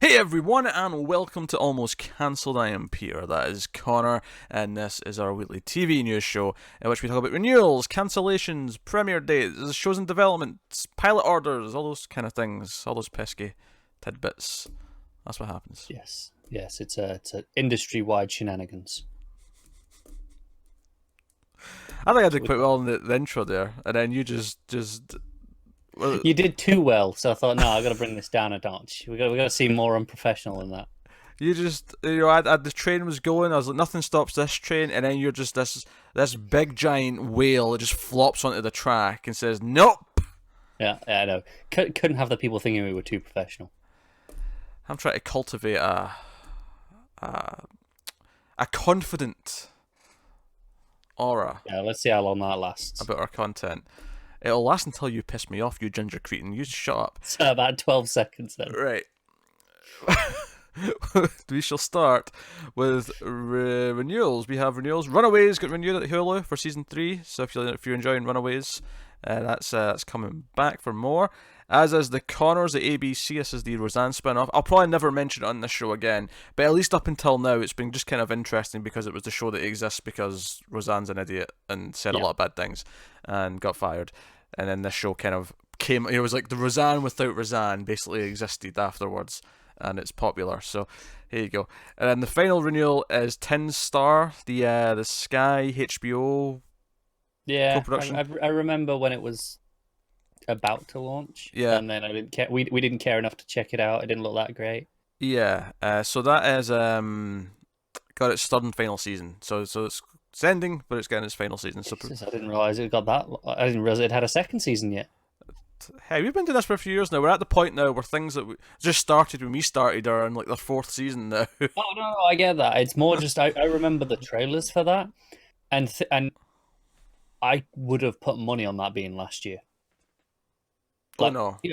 Hey everyone, and welcome to Almost Cancelled. I am Peter, that is Connor, and this is our weekly TV news show in which we talk about renewals, cancellations, premiere dates, shows in development, pilot orders, all those kind of things, all those pesky tidbits. That's what happens. Yes, it's a industry-wide shenanigans. I think I did quite well in the intro there, and then you just well, You did too well, so I thought, no, I got to bring this down a notch. We got to seem more unprofessional than that. you just, the train was going. I was like, nothing stops this train, and then you're just this big giant whale that just flops onto the track and says, "Nope." Yeah, I know. Couldn't have the people thinking we were too professional. I'm trying to cultivate a confident aura Yeah, let's see how long that lasts. about our content. It'll last until you piss me off, you ginger cretin. You shut up. So about 12 seconds then. Right. We shall start with renewals. We have renewals. Runaways got renewed at Hulu for season 3. So if you're enjoying Runaways, that's coming back for more. As is the Connors at ABC. This is the Roseanne spin-off. I'll probably never mention it on this show again, but at least up until now, it's been just kind of interesting because it was the show that exists because Roseanne's an idiot and said a lot of bad things and got fired. And then this show kind of came. It was like the Roseanne without Roseanne basically existed afterwards, and it's popular. So here you go. And then the final renewal is Tin Star, the Sky HBO co-production. I remember when it was about to launch. Yeah. And then I didn't care. We didn't care enough to check it out. It didn't look that great. Yeah. So that is got its third and final season. So it's ending, but it's getting its final season. So Jesus, I didn't realize it got that. I didn't realize it had a second season yet. hey, we've been doing this for a few years now. We're at the point now where things that we just started when we started are in like their fourth season now. Oh no, I get that. It's more just I remember the trailers for that, and I would have put money on that being last year. Oh no. You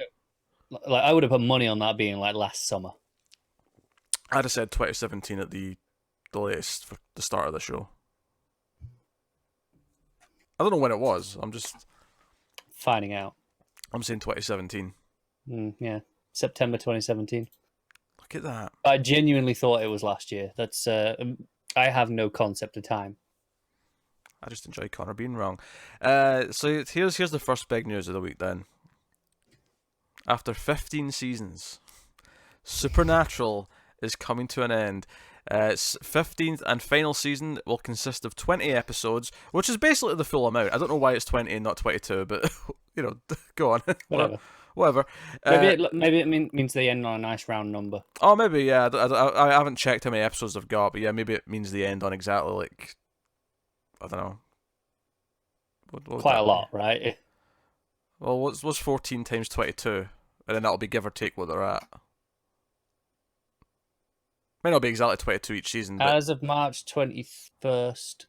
know, like I would have put money on that being like last summer. I'd have said 2017 at the latest for the start of the show. I don't know when it was. I'm just Finding out. I'm saying 2017. Yeah, September 2017. Look at that. I genuinely thought it was last year. That's I have no concept of time. I just enjoy Connor being wrong. So here's the first big news of the week then. After 15 seasons, Supernatural is coming to an end. Its 15th and final season will consist of 20 episodes, which is basically the full amount. I don't know why it's 20 and not 22, but, go on. Whatever. Maybe it means they end on a nice round number. Oh, maybe, yeah. I haven't checked how many episodes they've got, but yeah, maybe it means the end on exactly, like, I don't know. What Quite a lot, right? Well, what's 14 times 22? And then that'll be give or take what they're at. May not be exactly 22 each season, but As of March 21st,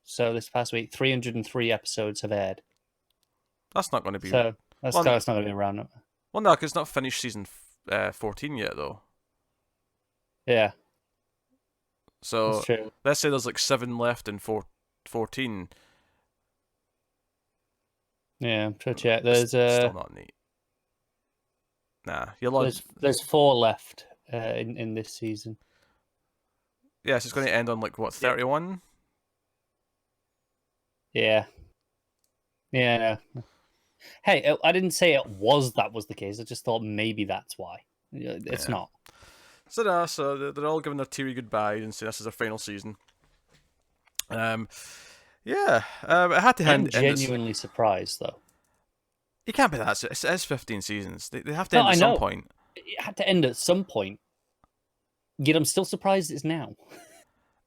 so this past week, 303 episodes have aired. that's not going to be... So that's not going to be a round number. Well, no, because it's not finished season 14 yet, though. Yeah, So that's true. let's say there's like 7 left in 14. Yeah, I'm trying to check. It's There's still not neat. Nah, you're lost. there's 4 left in this season. Yes, it's going to end on like what, 31? Yeah. Yeah. No. Hey, I didn't say that was the case. I just thought maybe that's why. It's not. So no, so they're all giving their teary goodbye and saying this is their final season. Yeah, it had to I'm end. genuinely surprised though. It can't be that. It's 15 seasons. They have to end No, at I some know. point. It had to end at some point. Yet I'm still surprised it's now.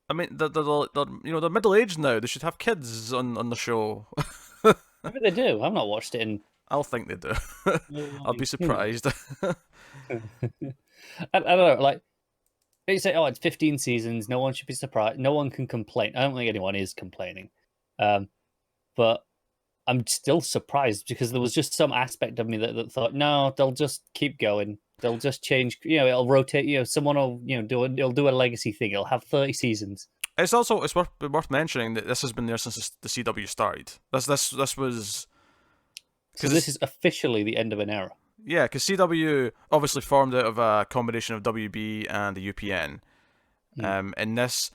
I mean, they're middle aged now. They should have kids on the show. Maybe they do. I've not watched it in. I'll think they do. I'll be surprised. I don't know. Like they say, oh, it's 15 seasons. No one should be surprised. No one can complain. I don't think anyone is complaining. But I'm still surprised because there was just some aspect of me that thought, no, they'll just keep going. They'll just change. It'll rotate. Someone will, they'll do a legacy thing. It'll have 30 seasons. It's worth mentioning that this has been there since the CW started. This was. So this is officially the end of an era. Yeah, because CW obviously formed out of a combination of WB and the UPN. And this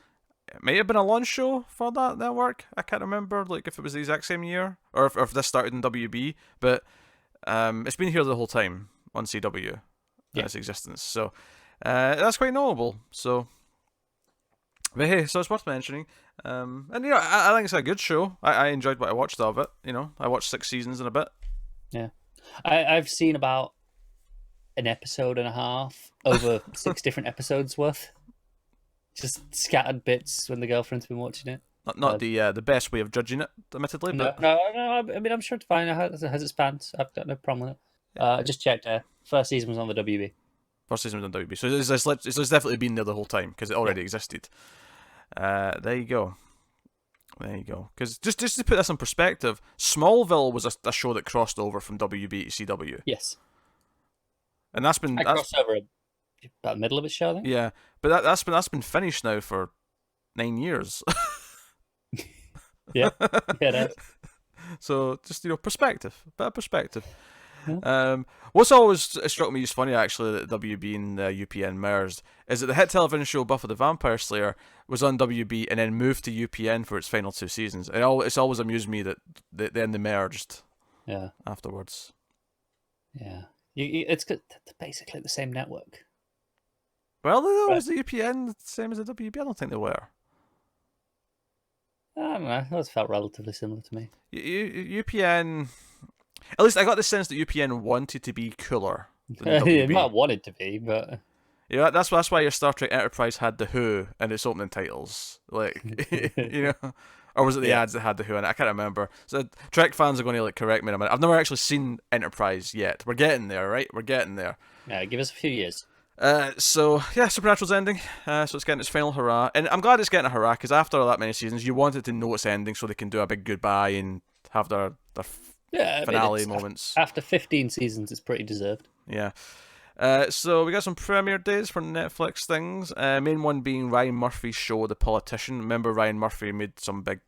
it might have been a launch show for that network. I can't remember, like if it was the exact same year or if this started in WB. But it's been here the whole time on CW, its existence. So that's quite notable. So, but hey, so it's worth mentioning. And you know, I think it's a good show. I enjoyed what I watched of it. You know, I watched 6 seasons and a bit. Yeah, I've seen about an episode and a half over 6 different episodes worth. Just scattered bits when the girlfriend's been watching it. Not the best way of judging it, admittedly. But No. I mean, I'm sure it's fine. It has its fans. I've got no problem with it. I just checked. First season was on the WB. First season was on WB, so it's definitely been there the whole time because it already existed. There you go. Because just to put this in perspective, Smallville was a show that crossed over from WB to CW. Yes. And that's crossed over about the middle of its show, I think. Yeah, but that's been finished now for 9 years. Yeah, it is. So just perspective, bit of perspective. What's always struck me as funny actually that WB and UPN merged is that the hit television show Buffy the Vampire Slayer was on WB and then moved to UPN for its final 2 seasons. It's always amused me that then they merged. Yeah. Afterwards. Yeah. It's basically the same network. Well, was the UPN the same as the WB? I don't think they were. I don't know. Those felt relatively similar to me. UPN. At least I got the sense that UPN wanted to be cooler than WB. It might have wanted to be, but yeah, that's why your Star Trek Enterprise had the Who in its opening titles, like you know, or was it the ads that had the Who in it? I can't remember. So Trek fans are going to correct me in a minute. I've never actually seen Enterprise yet. We're getting there, right? We're getting there. Yeah, give us a few years. So yeah, Supernatural's ending. So it's getting its final hurrah, and I'm glad it's getting a hurrah because after that many seasons, you want it to know it's ending so they can do a big goodbye and have their finale moments. After 15 seasons, it's pretty deserved. Yeah. So we got some premiere dates for Netflix things. Main one being Ryan Murphy's show, The Politician. Remember Ryan Murphy made some big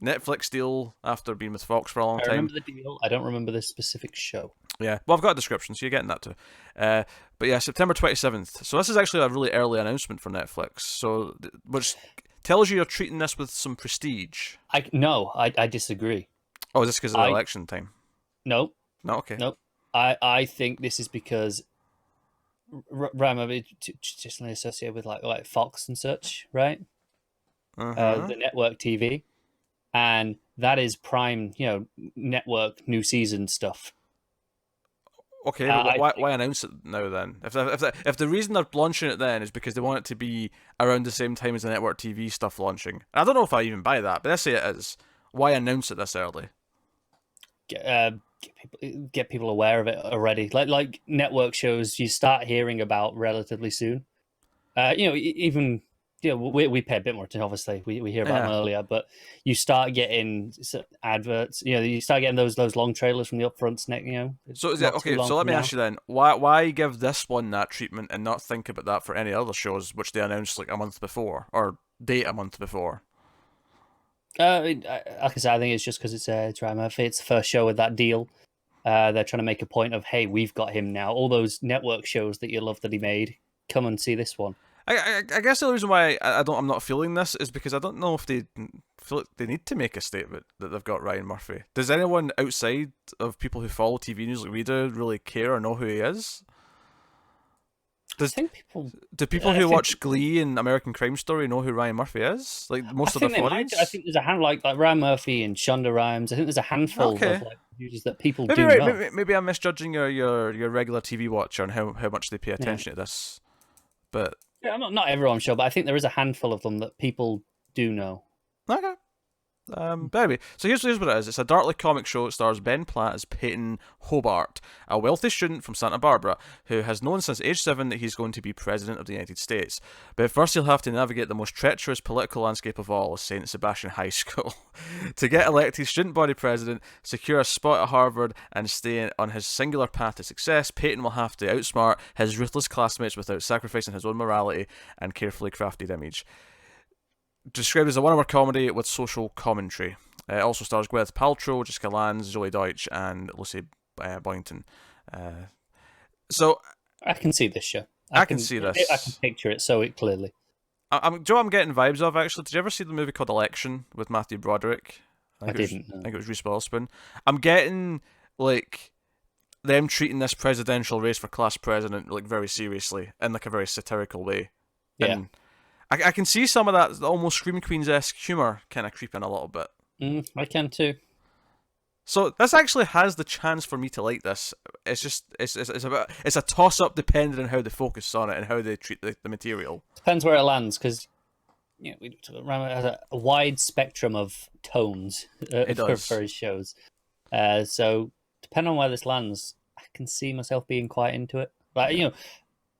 Netflix deal after being with Fox for a long time. I remember the deal. I don't remember this specific show. Yeah, well, I've got a description, so you're getting that too. But yeah, September 27th. So this is actually a really early announcement for Netflix. So, which tells you you're treating this with some prestige. I disagree. Oh, is this because of the election time? No. No, okay. No. I think this is because Ryan Murphy just associated with like Fox and such, right? The network TV. And that is prime, network new season stuff. Okay, but why announce it now then? If the reason they're launching it then is because they want it to be around the same time as the network TV stuff launching, I don't know if I even buy that, but let's say it is. Why announce it this early? Get people aware of it already. Like network shows, you start hearing about relatively soon. Even. Yeah, we pay a bit more attention. Obviously, we hear about them earlier, but you start getting adverts. You start getting those long trailers from the upfronts. So is it okay? So let me ask you then: why give this one that treatment and not think about that for any other shows which they announced like a month before or date a month before? Like I said, I think it's just because it's Ryan Murphy. It's the first show with that deal. They're trying to make a point of, hey, we've got him now. All those network shows that you love that he made, come and see this one. I guess the reason why I'm not feeling this is because I don't know if they feel like they need to make a statement that they've got Ryan Murphy. Does anyone outside of people who follow TV news like we do really care or know who he is? Do people who watch Glee and American Crime Story know who Ryan Murphy is? Like most of the audience? I think there's a hand like Ryan Murphy and Shonda Rhimes. I think there's a handful of users that people do know. Maybe I'm misjudging your regular TV watcher and how much they pay attention to this. But yeah, not everyone's sure, but I think there is a handful of them that people do know. Okay. But anyway, so here's what it is. It's a Darkly comic show. It stars Ben Platt as Peyton Hobart, a wealthy student from Santa Barbara who has known since age 7 that he's going to be president of the United States. But first he'll have to navigate the most treacherous political landscape of all, St. Sebastian High School. To get elected student body president, secure a spot at Harvard, and stay on his singular path to success, Peyton will have to outsmart his ruthless classmates without sacrificing his own morality and carefully crafted image. Described as a one-hour comedy with social commentary. It also stars Gwyneth Paltrow, Jessica Lange, Zoe Deutsch, and Lucy Boynton. So I can see this show. I can see this. I can picture it so clearly. Joe, I'm getting vibes of actually. Did you ever see the movie called Election with Matthew Broderick? I didn't. I think it was Reese Witherspoon. I'm getting like them treating this presidential race for class president like very seriously in like a very satirical way. Yeah. And I can see some of that almost Scream Queens-esque humor kind of creeping a little bit. I can too. So this actually has the chance for me to like this. It's just it's a toss up depending on how they focus on it and how they treat the material. Depends where it lands, because we has a wide spectrum of tones for his shows. So depending on where this lands, I can see myself being quite into it. But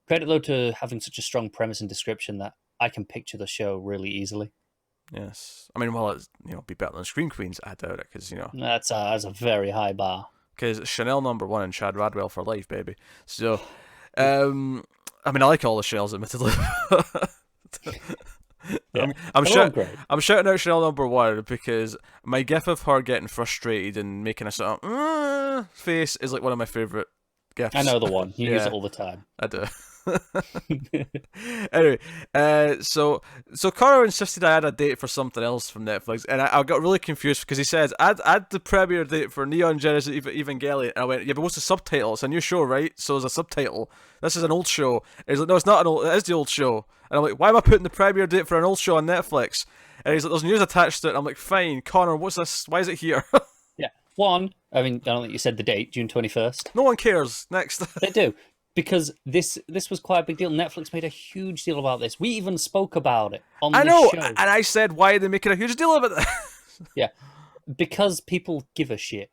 credit though to having such a strong premise and description that I can picture the show really easily. Yes, I mean, well, it's be better than Scream Queens. I doubt it because that's a very high bar. Because Chanel #1 and Chad Radwell for life, baby. So, I mean, I like all the Chanels, admittedly. Yeah. I'm shouting out Chanel #1 because my gif of her getting frustrated and making a sort of face is like one of my favourite gifs. I know the one. You use it all the time. I do. Anyway, so Connor insisted I had a date for something else from Netflix, and I got really confused because he says add the premiere date for Neon Genesis Evangelion, and I went, yeah, but what's the subtitle? It's a new show, right? So there's a subtitle. This is an old show. And he's like, no, it's not an old. It is the old show. And I'm like, why am I putting the premiere date for an old show on Netflix? And he's like, there's news attached to it. And I'm like, fine, Connor, what's this? Why is it here? Yeah, one. I mean, I don't think you said the date, June 21st. No one cares. Next. They do. Because this was quite a big deal. Netflix made a huge deal about this. We even spoke about it on the show. And I said, why are they making a huge deal of it? Yeah, because people give a shit.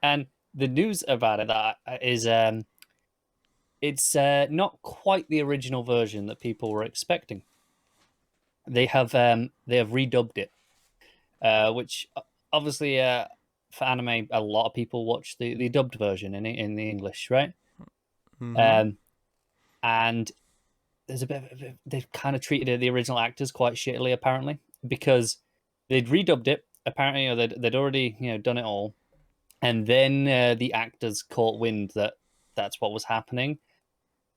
And the news about it is it's not quite the original version that people were expecting. They have redubbed it, which obviously for anime, a lot of people watch the dubbed version in the English, right? Mm-hmm. And there's a bit of, they've kind of treated the original actors quite shittily, apparently, because they'd redubbed it. Apparently, they'd already done it all, and then the actors caught wind that that's what was happening,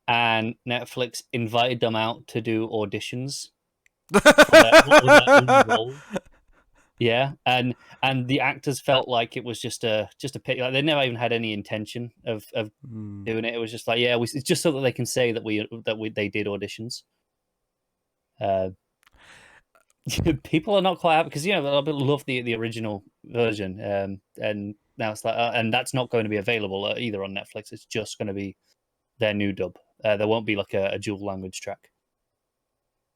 and Netflix invited them out to do auditions for their role. Yeah, and the actors felt like it was just a pick. Like they never even had any intention of doing it. It was just like, yeah, it's just so that they can say that they did auditions. People are not quite happy because a lot of people love the original version, and now it's like, and that's not going to be available either on Netflix. It's just going to be their new dub. There won't be like a dual language track.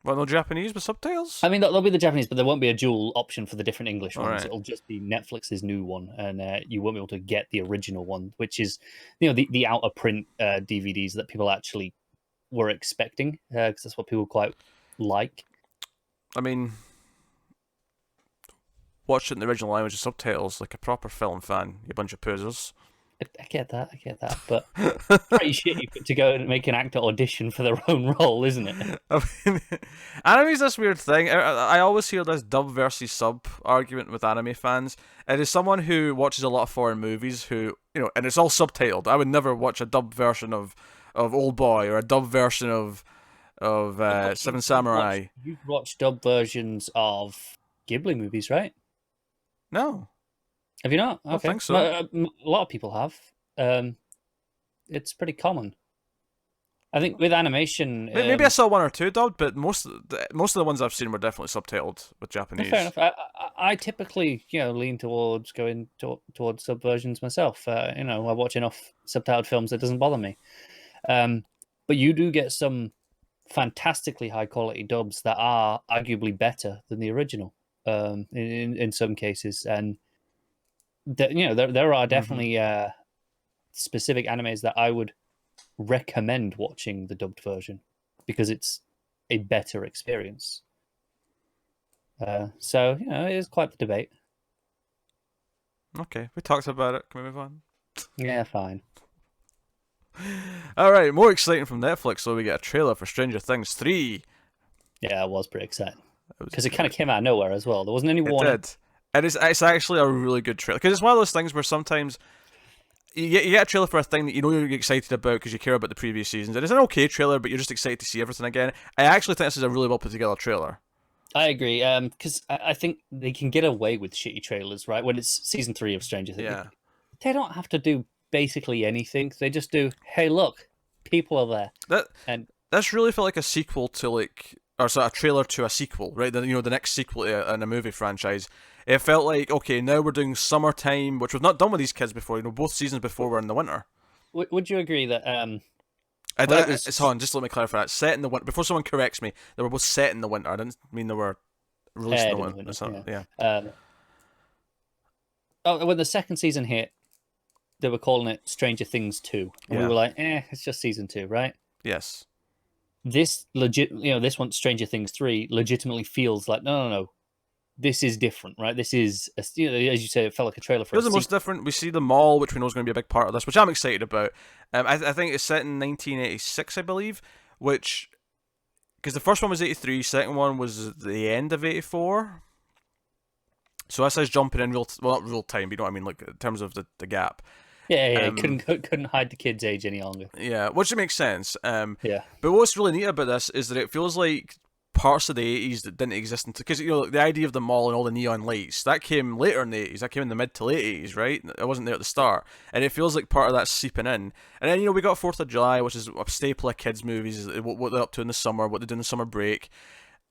Well, no Japanese with subtitles? I mean, there'll be the Japanese, but there won't be a dual option for the different English ones. Right. It'll just be Netflix's new one, and you won't be able to get the original one, which is, the out of print DVDs that people actually were expecting, because that's what people quite like. I mean, watch it in the original language with subtitles like a proper film fan, you bunch of posers. I get that, but pretty shitty to go and make an actor audition for their own role, isn't it? I mean, anime's this weird thing. I always hear this dub versus sub argument with anime fans. And as someone who watches a lot of foreign movies, and it's all subtitled. I would never watch a dub version of Old Boy or a dub version of Seven Samurai. You've watched dub versions of Ghibli movies, right? No. Have you not? Okay. I don't think so. A lot of people have. It's pretty common. I think with animation, maybe I saw one or two dubbed, but most of the ones I've seen were definitely subtitled with Japanese. Fair enough. I typically lean towards going towards subversions myself. I watch enough subtitled films that doesn't bother me. But you do get some fantastically high quality dubs that are arguably better than the original. In some cases, and there are definitely specific animes that I would recommend watching the dubbed version because it's a better experience. So it is quite the debate. Okay, we talked about it. Can we move on? Yeah, fine. All right, more exciting from Netflix. So we get a trailer for Stranger Things 3. Yeah, it was pretty exciting because it kind of came out of nowhere as well. There wasn't any warning. It did. And it's actually a really good trailer because it's one of those things where sometimes you get a trailer for a thing that you know you're excited about because you care about the previous seasons. And it's an okay trailer, but you're just excited to see everything again. I actually think this is a really well put together trailer. I agree, because I think they can get away with shitty trailers, right? When it's season 3 of Stranger Things, Yeah. they don't have to do basically anything. They just do, hey, look, people are there. This really felt like a sequel to or sort of a trailer to a sequel, right? The next sequel to in a movie franchise. It felt like, okay, now we're doing summertime, which we've not done with these kids before. Both seasons before were in the winter. Would you agree that Hold on, just let me clarify that. Set in the winter. Before someone corrects me, they were both set in the winter. I didn't mean they were released in the winter. Yeah. When the second season hit, they were calling it Stranger Things 2. And we were like, it's just season 2, right? Yes. This this one, Stranger Things 3, legitimately feels like, no. This is different, right? This is, as you say, it felt like a trailer for It was the most different. We see the mall, which we know is going to be a big part of this, which I'm excited about. I think it's set in 1986, I believe, because the first one was 83, second one was the end of 84. So this is jumping in not real time, but you know what I mean, like in terms of the gap. Yeah, couldn't hide the kid's age any longer. Yeah, which makes sense. Yeah. But what's really neat about this is that it feels like parts of the 80s that didn't exist because the idea of the mall and all the neon lights that came later in the 80s. That came in the mid to late 80s, right? It wasn't there at the start, and it feels like part of that's seeping in. And then we got 4th of July, which is a staple of kids movies. What they're up to in the summer, what they do in the summer break.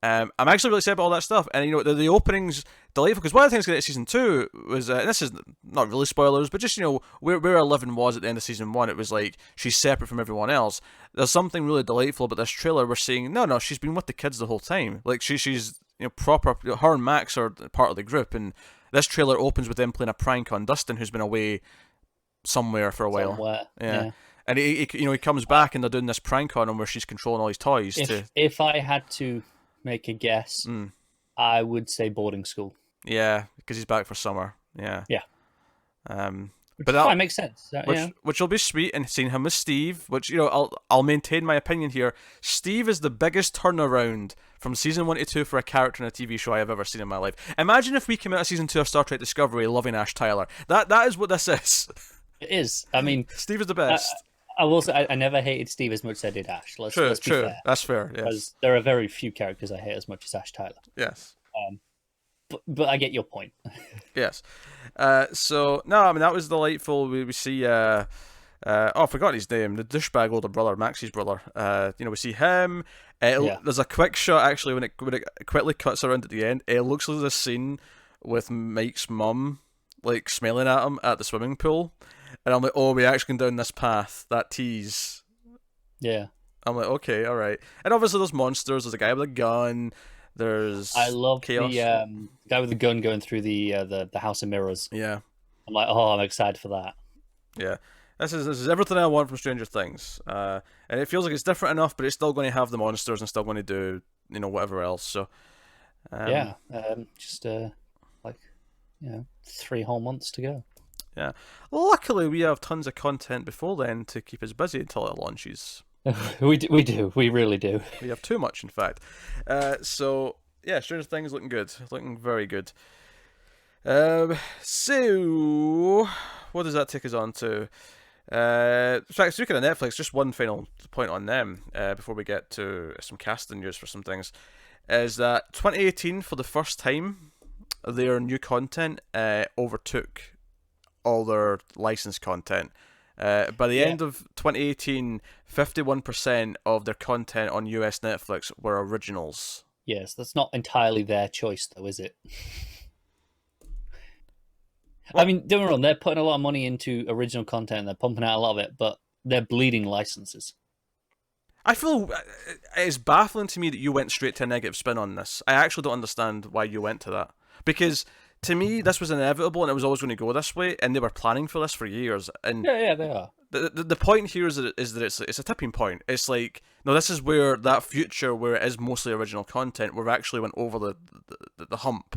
I'm actually really excited about all that stuff, and the opening's delightful because one of the things going into season 2 was, and this is not really spoilers, but just where Eleven was at the end of season 1, it was like she's separate from everyone else. There's something really delightful about this trailer. We're seeing no, she's been with the kids the whole time. Like she's proper. Her and Max are part of the group, and this trailer opens with them playing a prank on Dustin, who's been away somewhere for a while. Yeah. And he comes back and they're doing this prank on him where she's controlling all his toys. If I had to make a guess, I would say boarding school. Yeah, because he's back for summer. Yeah. But that makes sense. Which will be sweet, and seeing him with Steve, which I'll maintain my opinion here. Steve is the biggest turnaround from season 1 to 2 for a character in a TV show I have ever seen in my life. Imagine if we came out of season 2 of Star Trek Discovery loving Ash Tyler. That is what this is. It is. I mean, Steve is the best. I will say I never hated Steve as much as I did Ash. Let's be fair. That's fair. Yes. Because there are very few characters I hate as much as Ash Tyler. Yes. But I get your point. Yes. So no, I mean that was delightful. We see I forgot his name. The douchebag older brother, Maxie's brother. We see him. There's a quick shot actually when it quickly cuts around at the end. It looks like this scene with Mike's mum like smiling at him at the swimming pool, and I'm like, oh, we actually going down this path. That tease. Yeah. I'm like, okay, all right. And obviously there's monsters. There's a guy with a gun. I love chaos. The guy with the gun going through the House of Mirrors. Yeah. I'm like, I'm excited for that. Yeah. This is everything I want from Stranger Things. And it feels like it's different enough, but it's still going to have the monsters and still going to do, whatever else. So just 3 whole months to go. Yeah. Luckily we have tons of content before then to keep us busy until it launches. We do. We really do. We have too much, in fact. So yeah, Stranger Things looking good, looking very good. So what does that take us on to? In fact, speaking of Netflix, just one final point on them before we get to some casting news for some things, is that 2018 for the first time, their new content overtook all their licensed content. By the end of 2018, 51% of their content on US Netflix were originals. Yes, that's not entirely their choice, though, is it? I mean, don't get me wrong, they're putting a lot of money into original content, they're pumping out a lot of it, but they're bleeding licenses. I feel it's baffling to me that you went straight to a negative spin on this. I actually don't understand why you went to that. Because to me, this was inevitable and it was always going to go this way, and they were planning for this for years. And yeah, they are. The point here is that it's a tipping point. It's like, no, this is where that future where it is mostly original content, we've actually went over the hump,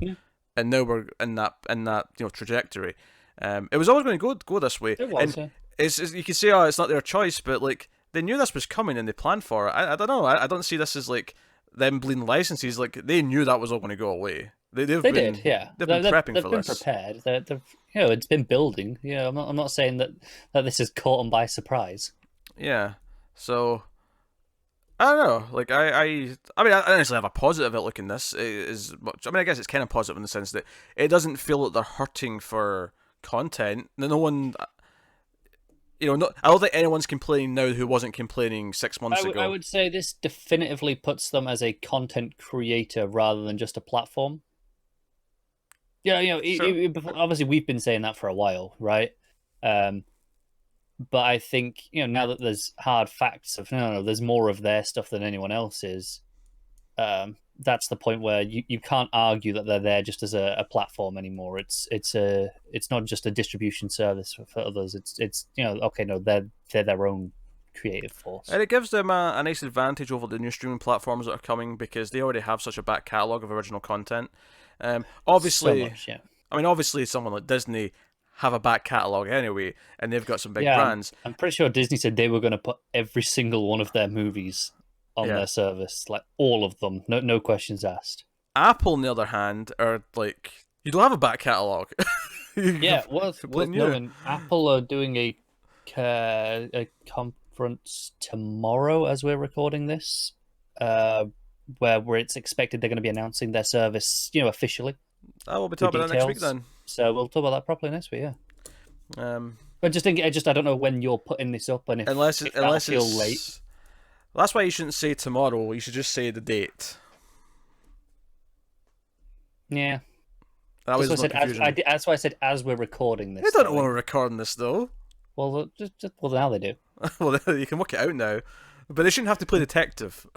and now we're in that trajectory. It was always going to go this way. It was. And it's you can say, it's not their choice, but like they knew this was coming and they planned for it. I don't know. I don't see this as like them bleeding licenses. Like they knew that was all going to go away. They've They been, did, yeah. They've been prepping they've for been this. prepared. They've, it's been building. I'm not saying that this has caught them by surprise. Yeah. So I don't know. Like I mean, I honestly have a positive outlook in this. I mean, I guess it's kind of positive in the sense that it doesn't feel that they're hurting for content. No one, I don't think anyone's complaining now who wasn't complaining 6 months ago. I would say this definitively puts them as a content creator rather than just a platform. Yeah, Sure. obviously we've been saying that for a while, right? But I think now that there's hard facts of no, there's more of their stuff than anyone else's. That's the point where you can't argue that they're there just as a platform anymore. It's not just a distribution service for others. It's okay, no, they're their own creative force. And it gives them a nice advantage over the new streaming platforms that are coming because they already have such a back catalogue of original content. Obviously, So much, yeah. I mean, obviously, someone like Disney have a back catalogue anyway, and they've got some big Yeah, brands. I'm pretty sure Disney said they were going to put every single one of their movies on Yeah. their service, like all of them, no questions asked. Apple, on the other hand, are like, you don't have a back catalogue. Yeah, worth Completely new. knowing. Apple are doing a conference tomorrow as we're recording this, where it's expected they're going to be announcing their service, officially. I will be talking about that next week details. then. So we'll talk about that properly next week, yeah. But I don't know when you're putting this up and if Unless that'll feel it's late. Well, that's why you shouldn't say tomorrow. You should just say the date. Yeah. That was That's why I said as we're recording this. They don't know when we're recording this though. Well, well, now they do. Well, you can work it out now, but they shouldn't have to play detective.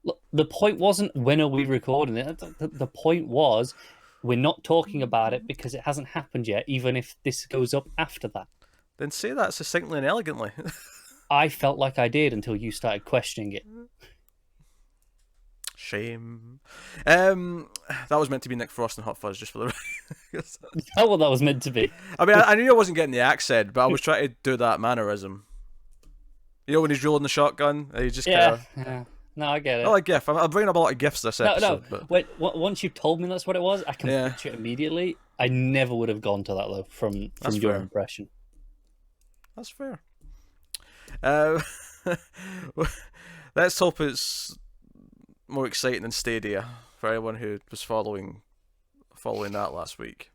Look, the point wasn't when are we recording it. The point was we're not talking about it because it hasn't happened yet, even if this goes up after that. Then say that succinctly and elegantly. I felt like I did until you started questioning it. Shame. That was meant to be Nick Frost and Hot Fuzz, just for the. Oh, well, that was meant to be. I mean, I knew I wasn't getting the accent, but I was trying to do that mannerism. You know when he's rolling the shotgun, he just kind of. Yeah. No, I get it. I like GIF. I'm bringing up a lot of GIFs this episode. But... Wait, once you told me that's what it was, I can picture it immediately. I never would have gone to that though from your impression. That's fair. Let's hope it's more exciting than Stadia for anyone who was following that last week.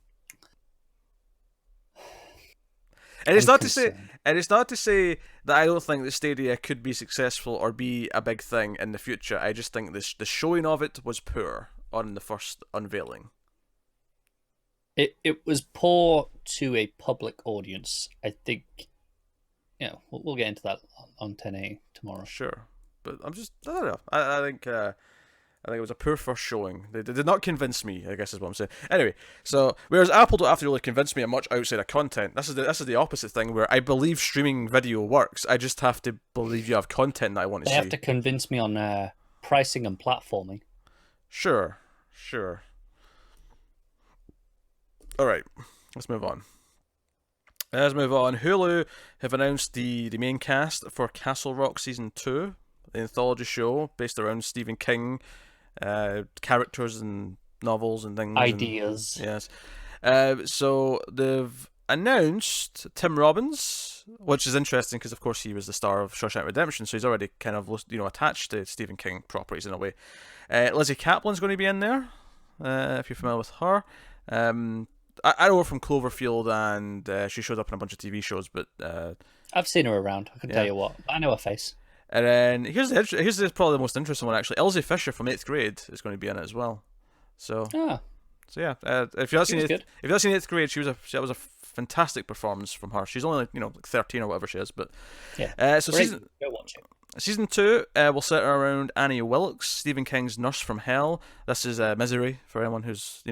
And it's not to say that I don't think that Stadia could be successful or be a big thing in the future. I just think the showing of it was poor on the first unveiling. It was poor to a public audience. I think, we'll get into that on 10A tomorrow. Sure, but I don't know. I think it was a poor first showing. They did not convince me, I guess is what I'm saying. Anyway, so whereas Apple don't have to really convince me much outside of content, this is the opposite thing where I believe streaming video works. I just have to believe you have content that I want to see. They have to convince me on pricing and platforming. Sure. All right, let's move on. Hulu have announced the main cast for Castle Rock Season 2, the anthology show based around Stephen King characters and novels and things. Ideas. Yes. So they've announced Tim Robbins, which is interesting because, of course, he was the star of Shawshank Redemption, so he's already kind of attached to Stephen King properties in a way. Lizzie Kaplan's going to be in there, if you're familiar with her. I know her from Cloverfield, and she showed up in a bunch of TV shows, but I've seen her around. I can tell you what. I know her face. And then here's probably the most interesting one actually. Elsie Fisher from 8th Grade is going to be in it as well. So yeah, if you've not seen 8th Grade, that was a fantastic performance from her. She's only like 13 or whatever she is, but yeah. So go watch it. Season 2 will center around Annie Wilkes, Stephen King's Nurse from Hell. This is Misery for anyone who's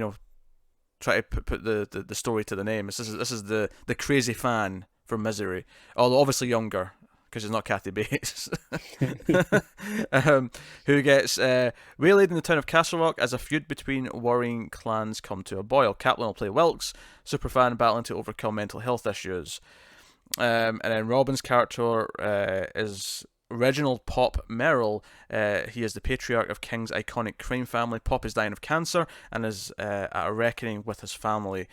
try to put the story to the name. This is the crazy fan from Misery, although obviously younger because it's not Kathy Bates, who gets waylaid in the town of Castle Rock as a feud between warring clans come to a boil. Kaplan will play Wilkes, superfan battling to overcome mental health issues, and then Robin's character is Reginald Pop Merrill, he is the patriarch of King's iconic crime family. Pop is dying of cancer and is at a reckoning with his family.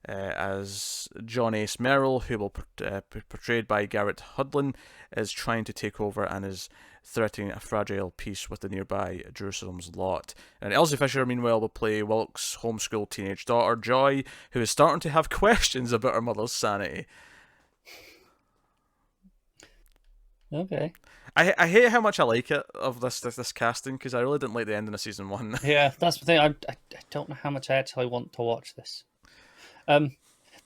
As John Ace Merrill, who will be portrayed by Garrett Hudlin, is trying to take over and is threatening a fragile peace with the nearby Jerusalem's Lot. And Elsie Fisher, meanwhile, will play Wilkes' homeschooled teenage daughter, Joy, who is starting to have questions about her mother's sanity. Okay. I hate how much I like it of this casting, because I really didn't like the ending of season 1. Yeah, that's the thing. I don't know how much I actually want to watch this.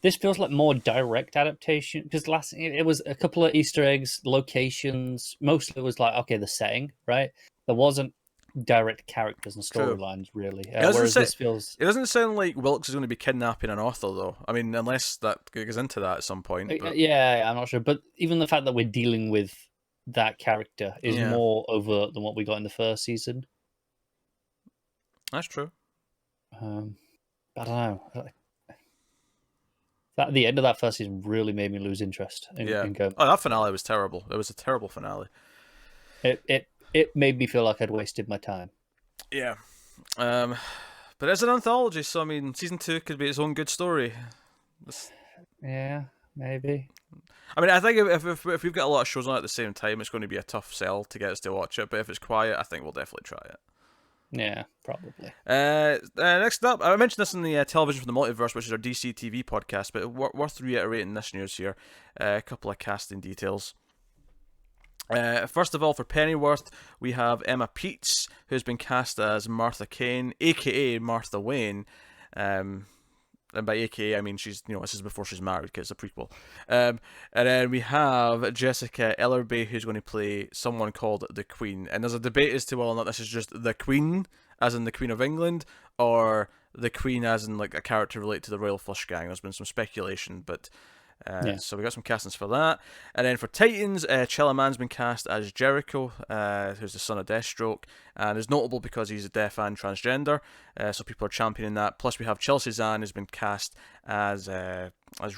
This feels like more direct adaptation, because last it was a couple of Easter eggs, locations. Mostly it was like, okay, the setting, right? There wasn't direct characters and storylines really. Whereas this feels. It doesn't sound like Wilkes is going to be kidnapping an author, though. I mean, unless that goes into that at some point. But... Yeah, I'm not sure. But even the fact that we're dealing with that character is more overt than what we got in the first season. That's true. I don't know. At the end of that first season really made me lose interest. That finale was terrible. It was a terrible finale. It made me feel like I'd wasted my time. Yeah. But it's an anthology, so I mean, season 2 could be its own good story. Yeah, maybe. I mean, I think if we've got a lot of shows on at the same time, it's going to be a tough sell to get us to watch it. But if it's quiet, I think we'll definitely try it. Yeah, probably. Next up, I mentioned this in the Television from the Multiverse, which is our DC TV podcast, but worth reiterating this news here. A couple of casting details. First of all, for Pennyworth, we have Emma Peets, who's been cast as Martha Kane, aka Martha Wayne. And by aka, I mean she's, this is before she's married, because it's a prequel. And then we have Jessica Ellerby, who's going to play someone called the Queen. And there's a debate as to whether or not this is just the Queen, as in the Queen of England, or the Queen as in like a character related to the Royal Flush Gang. There's been some speculation, but so we got some castings for that. And then for Titans, Chella Man's been cast as Jericho, who's the son of Deathstroke, and is notable because he's deaf and transgender, so people are championing that. Plus we have Chelsea Zahn, who's been cast as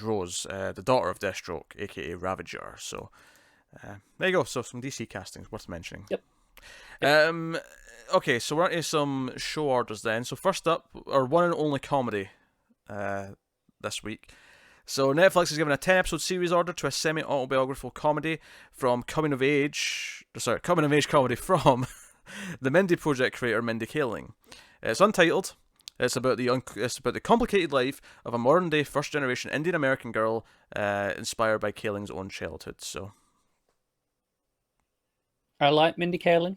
Rose, the daughter of Deathstroke, aka Ravager. So there you go. So some DC castings worth mentioning. Yep. Okay, so we're on to some show orders then. So first up, our one and only comedy this week. So Netflix has given a 10-episode series order to a semi-autobiographical comedy coming of age comedy from the Mindy Project creator Mindy Kaling. It's untitled. It's about the complicated life of a modern-day first-generation Indian American girl inspired by Kaling's own childhood. So, I like Mindy Kaling.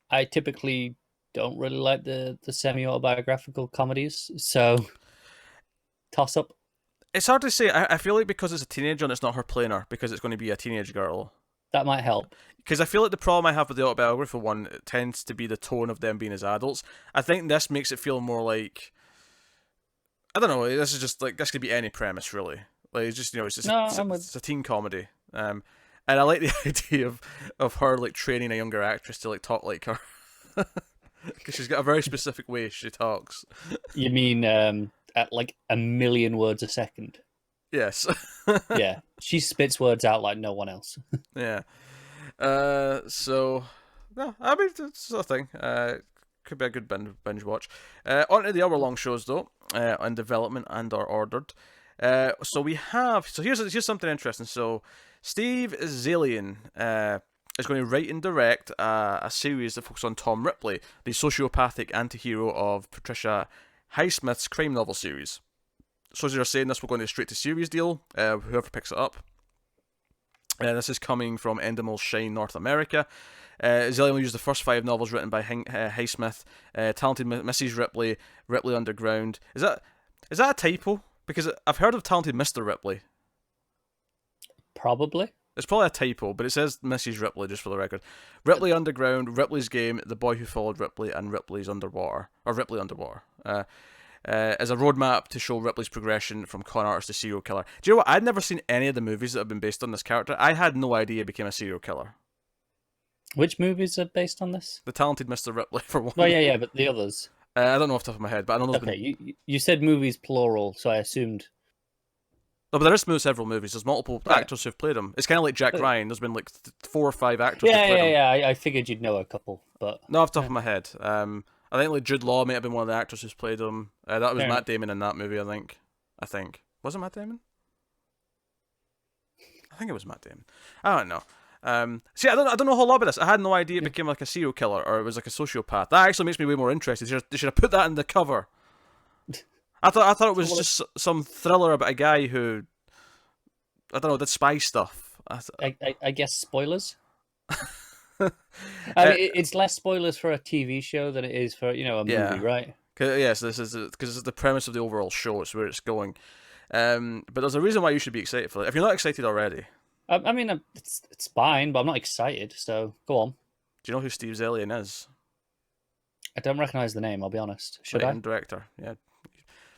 I typically don't really like the semi-autobiographical comedies, so toss up. It's hard to say. I feel like because it's a teenager and it's not her playing her, because it's going to be a teenage girl. That might help. Because I feel like the problem I have with the autobiographical one tends to be the tone of them being as adults. I think this makes it feel more like, I don't know, this is just like, this could be any premise really. Like, it's just, it's a teen comedy. And I like the idea of her like training a younger actress to like talk like her. Because she's got a very specific way she talks. You mean at like 1 million words a second? Yes. Yeah, she spits words out like no one else. Yeah. So, no, I mean, it's a thing. Could be a good binge watch. On to the hour-long shows, though, in development and are ordered. So we have... So here's something interesting. So Steve Zalian is going to write and direct a series that focuses on Tom Ripley, the sociopathic anti-hero of Patricia Highsmith's crime novel series. So as you're saying this, we're going to straight to series deal, whoever picks it up. This is coming from Endemol Shine North America. Zillion will use the first 5 novels written by Highsmith, Talented Mrs. Ripley, Ripley Underground. Is that a typo? Because I've heard of Talented Mr. Ripley. Probably. It's probably a typo, but it says Mrs. Ripley, just for the record. Ripley Underground, Ripley's Game, The Boy Who Followed Ripley, and Ripley's Underwater. Or Ripley Underwater. As a roadmap to show Ripley's progression from con artist to serial killer. Do you know what? I'd never seen any of the movies that have been based on this character. I had no idea he became a serial killer. Which movies are based on this? The Talented Mr. Ripley, for one. Well, yeah, but the others. I don't know off the top of my head, but I know there's been... you said movies plural, so I assumed... No, but there is several movies. There's multiple actors who've played him. It's kind of like Jack Ryan. There's been like 4 or 5 actors who've played him. Yeah. I figured you'd know a couple, but Not off the top of my head. I think like Jude Law may have been one of the actors who's played him. That was Matt Damon in that movie, I think. Was it Matt Damon? I think it was Matt Damon. I don't know. See, I don't know a whole lot about this. I had no idea it became like a serial killer or it was like a sociopath. That actually makes me way more interested. They should have put that in the cover. I thought it was just some thriller about a guy who, I don't know, did spy stuff. I guess spoilers. I mean, it's less spoilers for a TV show than it is for a movie, right? Yes, this is the premise of the overall show. It's where it's going. But there's a reason why you should be excited for it. If you're not excited already, I mean, it's fine, but I'm not excited. So go on. Do you know who Steve Zalian is? I don't recognize the name. I'll be honest. Should I? Director. Yeah.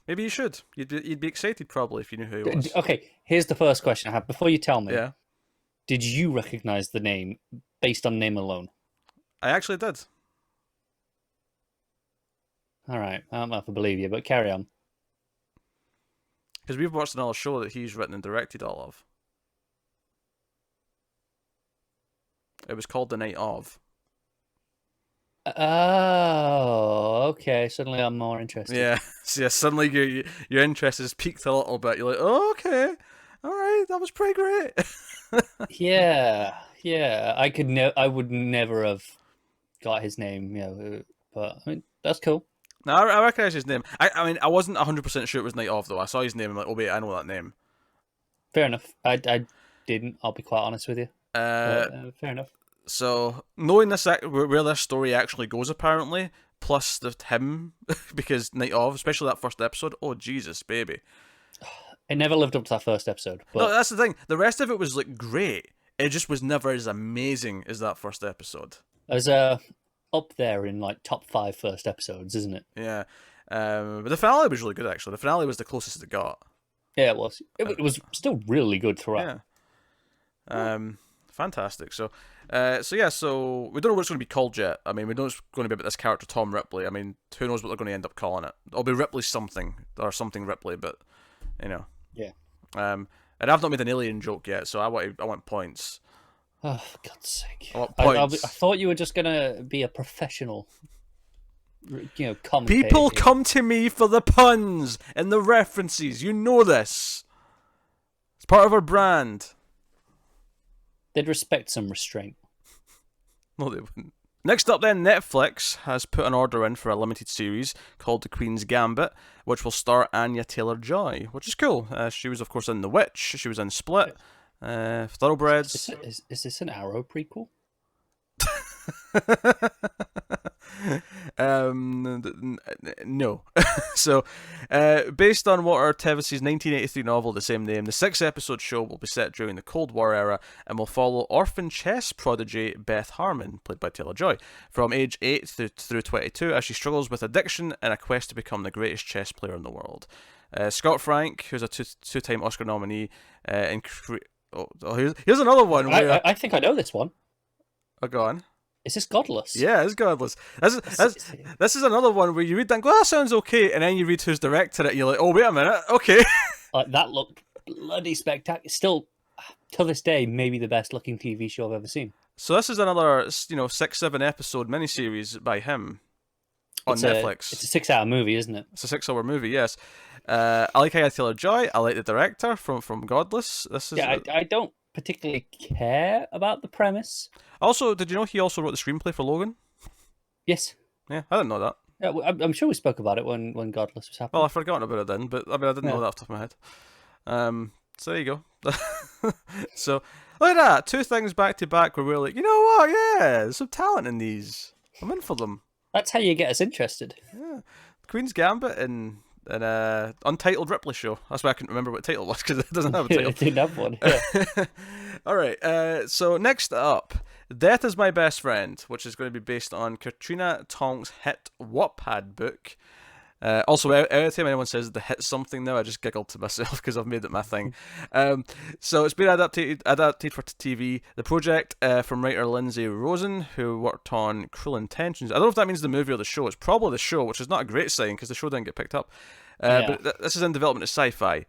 Maybe you should. You'd be excited probably if you knew who he was. Okay, here's the first question I have. Before you tell me, Yeah. Did you recognize the name based on name alone? I actually did. All right, I don't know if I believe you, but carry on. Because we've watched another show that he's written and directed all of. It was called The Night Of. Oh, okay. Suddenly I'm more interested. Yeah, so yeah. Suddenly your interest has peaked a little bit. You're like, oh, okay, all right, that was pretty great. yeah. I would never have got his name, but I mean that's cool. No, I recognize his name. I mean, I wasn't 100% sure it was Night Of though. I saw his name. I'm like, oh wait, I know that name. Fair enough. I didn't. I'll be quite honest with you. Fair enough. So knowing this where this story actually goes, apparently, plus him because Night Of, especially that first episode. Oh Jesus, baby! It never lived up to that first episode. But... No, that's the thing. The rest of it was like great. It just was never as amazing as that first episode. It was up there in like top 5 first episodes, isn't it? Yeah, but the finale was really good actually. The finale was the closest it got. Yeah, it was. It was still really good throughout. Yeah. Fantastic. So we don't know what it's going to be called yet. I mean, we know it's going to be about this character Tom Ripley. I mean, who knows what they're going to end up calling it? It'll be Ripley something or something Ripley, but Yeah. And I've not made an alien joke yet, so I want points. Oh, for God's sake! I want points. I thought you were just gonna be a professional. Commentator. People come to me for the puns and the references. You know this. It's part of our brand. They'd respect some restraint. No, they wouldn't. Next up then, Netflix has put an order in for a limited series called The Queen's Gambit, which will star Anya Taylor-Joy, which is cool. She was, of course, in The Witch. She was in Split, Thoroughbreds. Is this an Arrow prequel? No. So, based on what Artevas's 1983 novel of the same name, the 6-episode show will be set during the Cold War era and will follow orphan chess prodigy Beth Harmon, played by Taylor-Joy, from age 8 through 22 as she struggles with addiction and a quest to become the greatest chess player in the world. Scott Frank, who's a two-time Oscar nominee, here's another one. I think I know this one. Oh, go on. Is this Godless? Yeah, it's Godless. This is another one where you read that and go, that sounds okay, and then you read who's directed it, and you're like, oh, wait a minute, okay. Like, that looked bloody spectacular. Still, to this day, maybe the best looking TV show I've ever seen. So this is another, 6-7 episode miniseries by him on Netflix. It's a 6-hour movie, isn't it? It's a 6-hour movie, yes. I like Anya Taylor-Joy. I like the director from Godless. I don't particularly care about the premise. Also, did you know he also wrote the screenplay for Logan? Yes. Yeah, I didn't know that. Yeah, I'm sure we spoke about it when Godless was happening. Well, I've forgotten about it then, but I mean, I didn't know that off the top of my head. So there you go. So, look at that. 2 things back to back where we're like, you know what? Yeah, there's some talent in these. I'm in for them. That's how you get us interested. Yeah. Queen's Gambit and Untitled Ripley show. That's why I couldn't remember what title it was because it doesn't have a title. It didn't have one. Yeah. All right. So next up, Death is My Best Friend, which is going to be based on Katrina Tong's hit Wattpad book. Also, every time anyone says the hit something now, I just giggle to myself because I've made it my thing. So it's been adapted for TV. The project from writer Lindsay Rosen, who worked on Cruel Intentions. I don't know if that means the movie or the show. It's probably the show, which is not a great sign because the show didn't get picked up. But this is in development as Sci-Fi.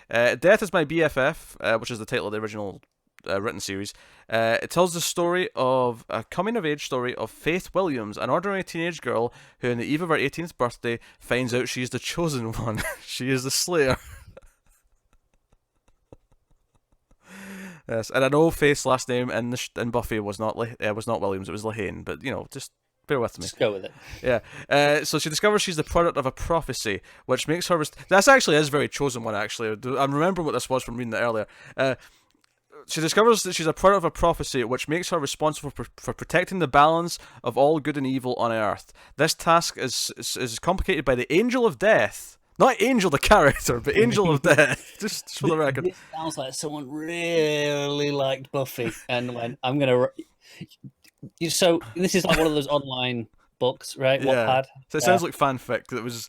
Death is My BFF, which is the title of the original written series. It tells the story of a coming-of-age story of Faith Williams, an ordinary teenage girl who, on the eve of her 18th birthday, finds out she is the chosen one. She is the Slayer. Yes, and I know Faith's last name in Buffy was not Williams, it was Lahane, but just bear with me. Just go with it. Yeah. So she discovers she's the product of a prophecy, which makes her. That's actually is very chosen one. Actually, I'm remembering what this was from reading it earlier. She discovers that she's a product of a prophecy, which makes her responsible for protecting the balance of all good and evil on Earth. This task is complicated by the Angel of Death. Not Angel the character, but Angel of Death. Just for the record. This sounds like someone really liked Buffy and went, I'm going to... So this is like one of those online books, right? Yeah. Wattpad. So it sounds like fanfic. That was...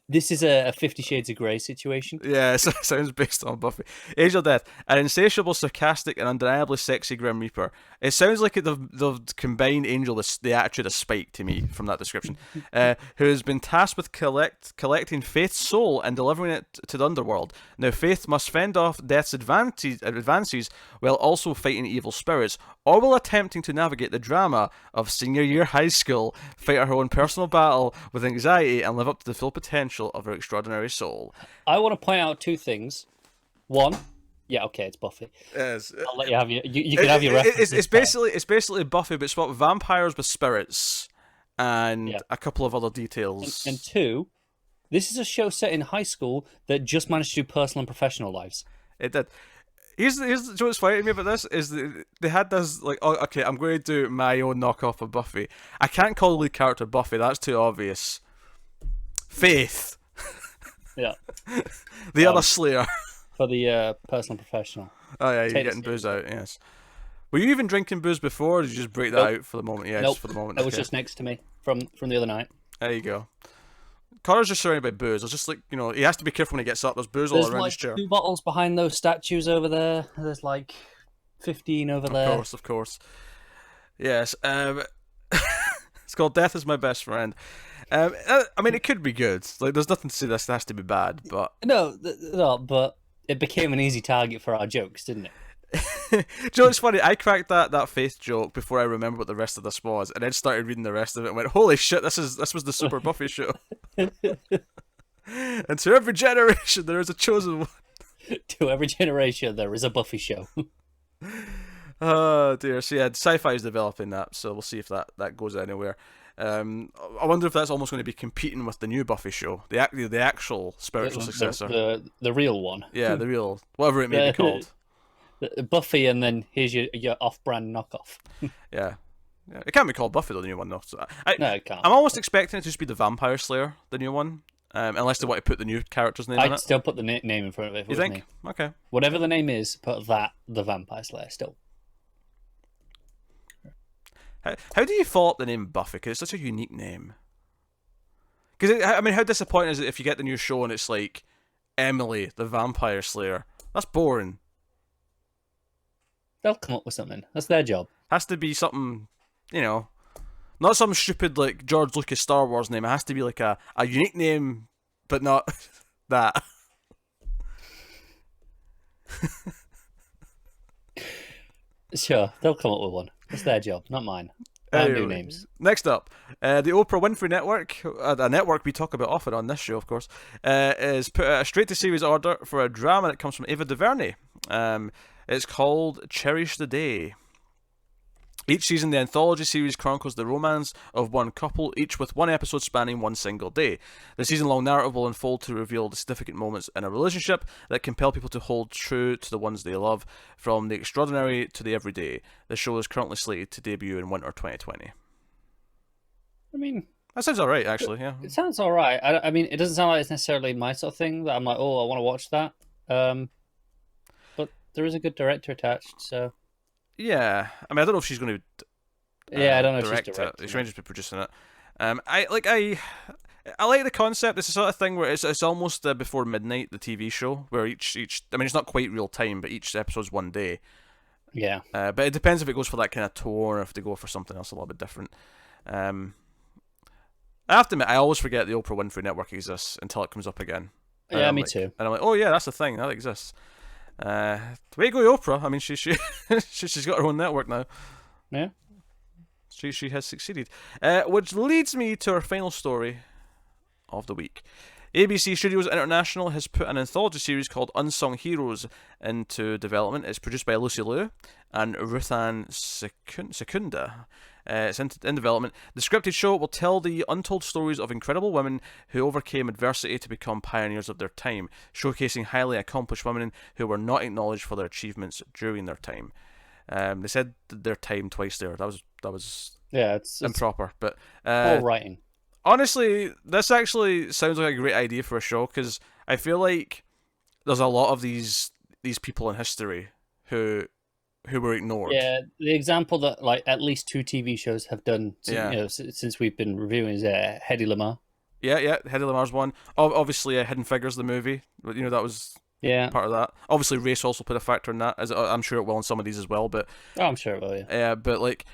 This is a 50 Shades of Grey situation. Yeah, it sounds based on Buffy. Angel of Death, an insatiable, sarcastic, and undeniably sexy Grim Reaper. It sounds like they've combined Angel, the attitude of Spike to me from that description, who has been tasked with collecting Faith's soul and delivering it to the underworld. Now, Faith must fend off Death's advances while also fighting evil spirits, all while attempting to navigate the drama of senior year high school, fight her own personal battle with anxiety, and live up to the full potential of her extraordinary soul. I want to point out two things. One, yeah, okay, it's Buffy. Yes. I'll let you have you can have your references. It's basically Buffy, but swap vampires with spirits and a couple of other details. And two, this is a show set in high school that just managed to do personal and professional lives. It did. Here's what's funny to me about this is they had this like, oh, okay, I'm going to do my own knockoff of Buffy. I can't call the lead character Buffy. That's too obvious. Faith. Yeah. The other Slayer. For the personal and professional. Oh yeah, you're getting booze out. Yes. Were you even drinking booze before, or did you just break that out for the moment? Yeah, nope. Just for the moment. It was just next to me from the other night. There you go. Connor's just surrounded by booze. It's just like, he has to be careful when he gets up. There's booze all around his chair. There's 2 bottles behind those statues over there. There's like 15 over there. Of course. Yes. It's called Death is My Best Friend. I mean, it could be good. Like, there's nothing to say this has to be bad, but... No, but it became an easy target for our jokes, didn't it? Do you know what's funny? I cracked that Faith joke before I remembered what the rest of this was, and then started reading the rest of it and went, holy shit, this was the Super Buffy show. And to every generation there is a chosen one. To every generation there is a Buffy show. Oh dear. So yeah, Sci-Fi is developing that, so we'll see if that goes anywhere. I wonder if that's almost going to be competing with the new Buffy show, the actual spiritual successor, the real one. Yeah, the real, whatever it may be called. Buffy, and then here's your off-brand knockoff. Yeah, it can't be called Buffy, the new one though. So no, it can't. I'm almost expecting it to just be the Vampire Slayer, the new one, unless they want to put the new character's name in it. I'd still put the name in front of it. You think? Me. Okay. Whatever the name is, put the Vampire Slayer still. How do you follow up the name Buffy? Because it's such a unique name. Because I mean, how disappointing is it if you get the new show and it's like Emily, the Vampire Slayer? That's boring. They'll come up with something. That's their job. Has to be something, not some stupid like George Lucas Star Wars name. It has to be like a unique name, but not that. Sure, they'll come up with one. It's their job, not mine. I do names. Next up, the Oprah Winfrey Network, a network we talk about often on this show, of course, is put out a straight-to-series order for a drama that comes from Ava DuVernay. It's called Cherish the Day. Each season, the anthology series chronicles the romance of one couple, each with one episode spanning one single day. The season-long narrative will unfold to reveal the significant moments in a relationship that compel people to hold true to the ones they love, from the extraordinary to the everyday. The show is currently slated to debut in winter 2020. I mean... That sounds alright, actually, yeah. It sounds alright. I mean, it doesn't sound like it's necessarily my sort of thing, that I'm like, oh, I want to watch that. But there is a good director attached, so... Yeah, I mean, I don't know if she's going to. I don't know if she's directing. She may just be producing it. I like the concept. It's the sort of thing where it's almost Before Midnight, the TV show, where each I mean, it's not quite real time, but each episode's one day. Yeah. But it depends if it goes for that kind of tone or if they go for something else a little bit different. I have to admit, I always forget the Oprah Winfrey Network exists until it comes up again. And Yeah, I'm me like, too. And I'm like, oh yeah, that's the thing that exists. Way to go, Oprah. I mean, she's got her own network now. Yeah. She has succeeded. Which leads me to our final story of the week. ABC Studios International has put an anthology series called Unsung Heroes into development. It's produced by Lucy Liu and Ruthann Secunda. It's in development. The scripted show will tell the untold stories of incredible women who overcame adversity to become pioneers of their time, showcasing highly accomplished women who were not acknowledged for their achievements during their time. They said their time twice there. That was it's improper, but poor writing. honestly, this actually sounds like a great idea for a show because I feel like there's a lot of these people in history who were ignored. Yeah, the example that like at least 2 TV shows have done, since we've been reviewing is Hedy Lamarr. Yeah, Hedy Lamarr's one. Obviously, Hidden Figures, the movie. That was part of that. Obviously, race also put a factor in that, as I'm sure it will in some of these as well. But I'm sure it will. Yeah. But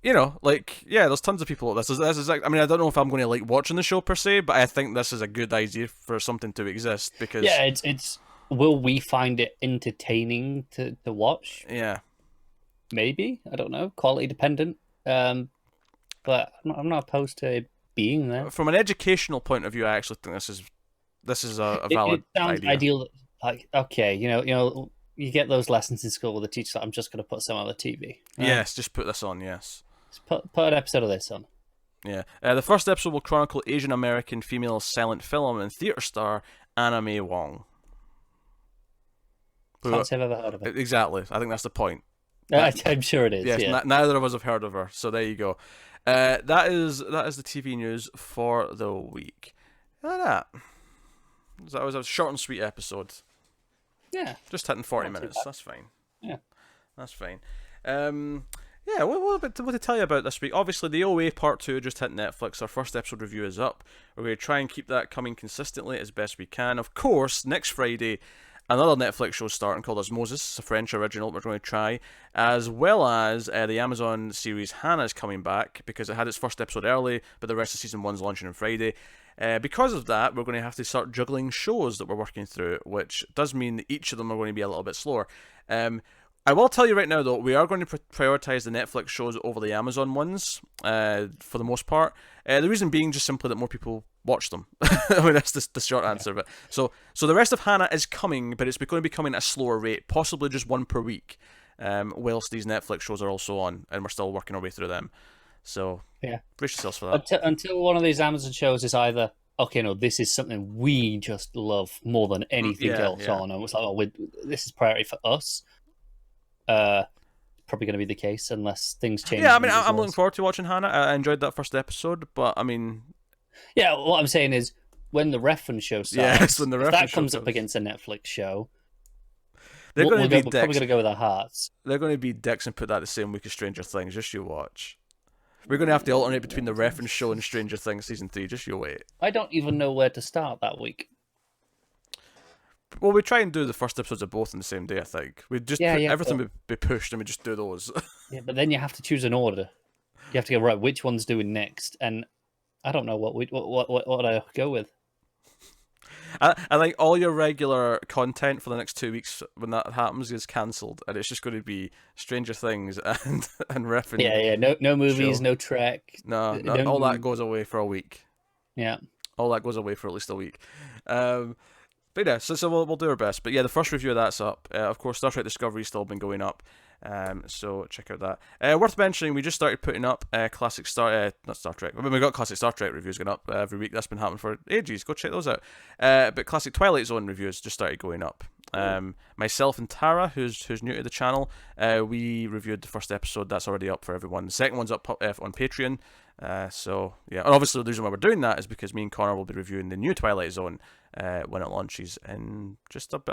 there's tons of people. This is I mean, I don't know if I'm going to like watching the show per se, but I think this is a good idea for something to exist because it's. Will we find it entertaining to watch? Yeah. Maybe, I don't know, quality dependent. But I'm not opposed to it being there. From an educational point of view, I actually think this is a valid it sounds idea. Ideal. Like, okay, you get those lessons in school where the teacher's like, I'm just going to put some on the TV. Right? Yes, just put this on. Yes, just put an episode of this on. Yeah. The first episode will chronicle Asian American female silent film and theater star Anna May Wong. Can't say I've ever heard of it. Exactly. I think that's the point. I'm sure it is. Yes, yeah. Neither of us have heard of her, so there you go. That is the TV news for the week. Look at that. That was a short and sweet episode. Yeah. Just hitting 40 minutes. That's fine. Yeah. That's fine. What to tell you about this week? Obviously, the OA Part 2 just hit Netflix. Our first episode review is up. We're going to try and keep that coming consistently as best we can. Of course, next Friday, another Netflix show starting called Osmosis. It's a French original we're going to try, as well as the Amazon series Hannah is coming back because it had its first episode early, but the rest of season 1's launching on Friday. Because of that, we're going to have to start juggling shows that we're working through, which does mean that each of them are going to be a little bit slower. I will tell you right now, though, we are going to prioritise the Netflix shows over the Amazon ones for the most part. The reason being just simply that more people watch them. I mean, that's the short answer. But so the rest of Hannah is coming, but it's going to be coming at a slower rate, possibly just one per week, whilst these Netflix shows are also on, and we're still working our way through them. So brace yourselves for that. Until one of these Amazon shows is either, okay, no, this is something we just love more than anything else on, and it's like, this is priority for us. Probably going to be the case unless things change. Yeah, I mean, I'm looking forward to watching Hannah. I enjoyed that first episode, but I mean, yeah, what I'm saying is when the reference show starts, when the if that comes up against a Netflix show, they're going to be dicks. Probably going to go with our hearts. They're going to be dicks and put that the same week as Stranger Things. Just you watch. We're going to have to alternate between the reference show and Stranger Things season 3. Just you wait. I don't even know where to start that week. Well, we try and do the first episodes of both on the same day, I think. We just everything would be pushed and we just do those. Yeah, but then you have to choose an order. You have to go, right, which one's doing next? And I don't know what I go with. I think all your regular content for the next 2 weeks when that happens is cancelled, and it's just going to be Stranger Things and reference. Yeah. No movies, show. No Trek. No, all that goes away for a week. Yeah. All that goes away for at least a week. But yeah, so we'll do our best. But yeah, the first review of that's up. Of course, Star Trek Discovery's still been going up. So check out that. Worth mentioning, we just started putting up classic not Star Trek. I mean, we got classic Star Trek reviews going up every week. That's been happening for ages. Go check those out. But classic Twilight Zone reviews just started going up. Myself and Tara, who's new to the channel, we reviewed the first episode. That's already up for everyone. The second one's up on Patreon. So yeah, and obviously the reason why we're doing that is because me and Connor will be reviewing the new Twilight Zone when it launches in just over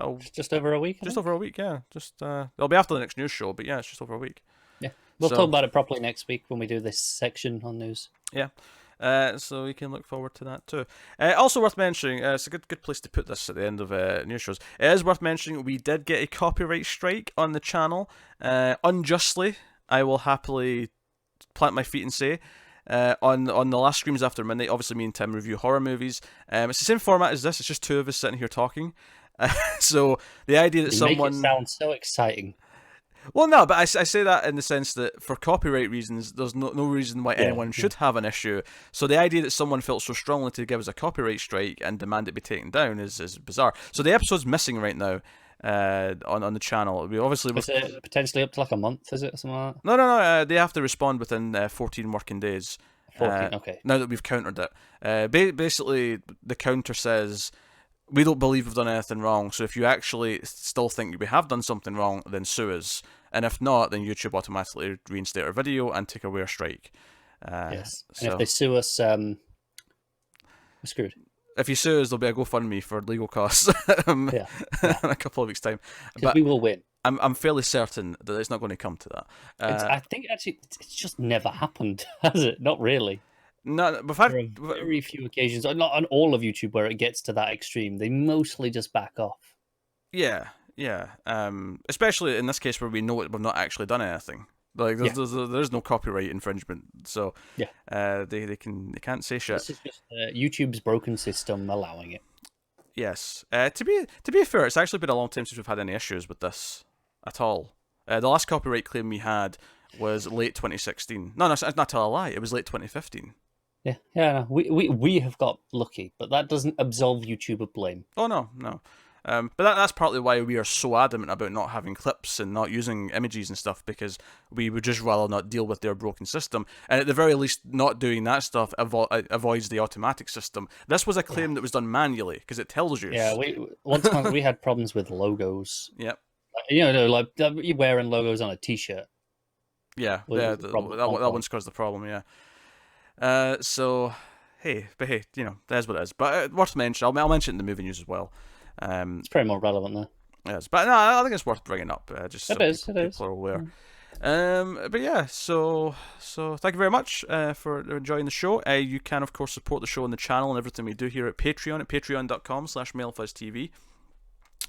a week. Over a week, yeah. It'll be after the next news show, but yeah, it's just over a week. Yeah, we'll talk about it properly next week when we do this section on news. Yeah. So we can look forward to that too. Also worth mentioning, it's a good place to put this at the end of news shows. It is worth mentioning we did get a copyright strike on the channel, unjustly. I will happily plant my feet and say. on the last Screams After Midnight. Obviously, me and Tim review horror movies. It's the same format as this. It's just two of us sitting here talking. So the idea that someone make it sound so exciting. Well, no, but I say that in the sense that for copyright reasons, there's no reason why anyone should have an issue. So the idea that someone felt so strongly to give us a copyright strike and demand it be taken down is bizarre. So the episode's missing right now on the channel. We obviously is it potentially up to like a month? Is it or something like that? No. They have to respond within 14 working days. 14. Okay. Now that we've countered it, basically the counter says, we don't believe we've done anything wrong, so if you actually still think we have done something wrong, then sue us. And if not, then YouTube automatically reinstate our video and take away our strike. Yes. And if they sue us, we're screwed. If you sue us, there'll be a GoFundMe for legal costs in a couple of weeks' time. But we will win. I'm fairly certain that it's not going to come to that. I think actually it's just never happened, has it? Not really. No, we've had very few occasions, not on all of YouTube, where it gets to that extreme. They mostly just back off. Yeah. Especially in this case where we know we've not actually done anything. Like there's no copyright infringement, so they can't say shit. This is just YouTube's broken system allowing it. Yes. To be fair, it's actually been a long time since we've had any issues with this at all. The last copyright claim we had was late 2016. No, it's not a lie. It was late 2015. Yeah. No. We have got lucky, but that doesn't absolve YouTube of blame. Oh no. But that's partly why we are so adamant about not having clips and not using images and stuff, because we would just rather not deal with their broken system. And at the very least, not doing that stuff avoids the automatic system. This was a claim that was done manually, because it tells you. Yeah, once we had problems with logos. Yep. Like you wearing logos on a T-shirt. Yeah, that one's caused the problem, yeah. So, hey, that's what it is. But worth mentioning, I'll mention it in the movie news as well. It's pretty more relevant there. Yes, but no, I think it's worth bringing up. Just so people are aware. But yeah, so thank you very much for enjoying the show. You can of course support the show and the channel and everything we do here at Patreon at patreon.com/MailFuzzTV.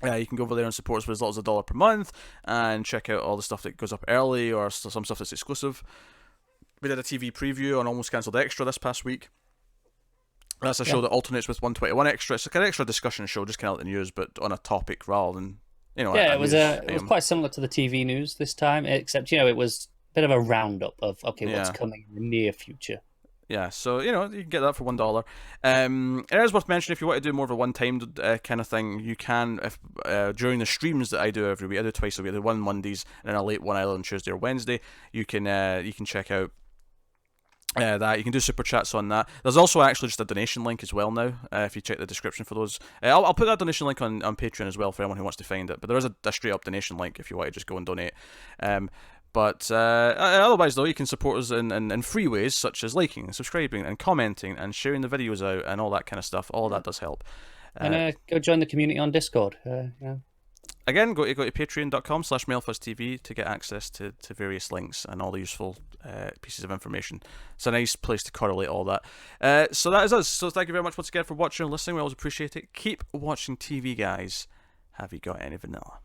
You can go over there and support us for as little as $1 per month and check out all the stuff that goes up early or some stuff that's exclusive. We did a TV preview on Almost Cancelled Extra this past week. That's a show that alternates with 121 Extra. It's like an extra discussion show, just kind of like the news, but on a topic rather than, it was quite similar to the TV news this time, except, it was a bit of a roundup of, what's coming in the near future. Yeah, so, you can get that for $1. It is worth mentioning, if you want to do more of a one-time kind of thing, you can, if during the streams that I do every week, I do twice a week, I do one Mondays and then a late one either on Tuesday or Wednesday, you can check out that. You can do super chats on that. There's also actually just a donation link as well now, if you check the description for those. I'll put that donation link on Patreon as well for anyone who wants to find it, but there is a straight up donation link if you want to just go and donate. But otherwise though, you can support us in free ways, such as liking and subscribing and commenting and sharing the videos out and all that kind of stuff. All of that does help. And go join the community on Discord. Again, go to patreon.com/MailFuzzTV to get access to various links and all the useful pieces of information. It's a nice place to correlate all that. So that is us. So thank you very much once again for watching and listening. We always appreciate it. Keep watching TV, guys. Have you got any vanilla?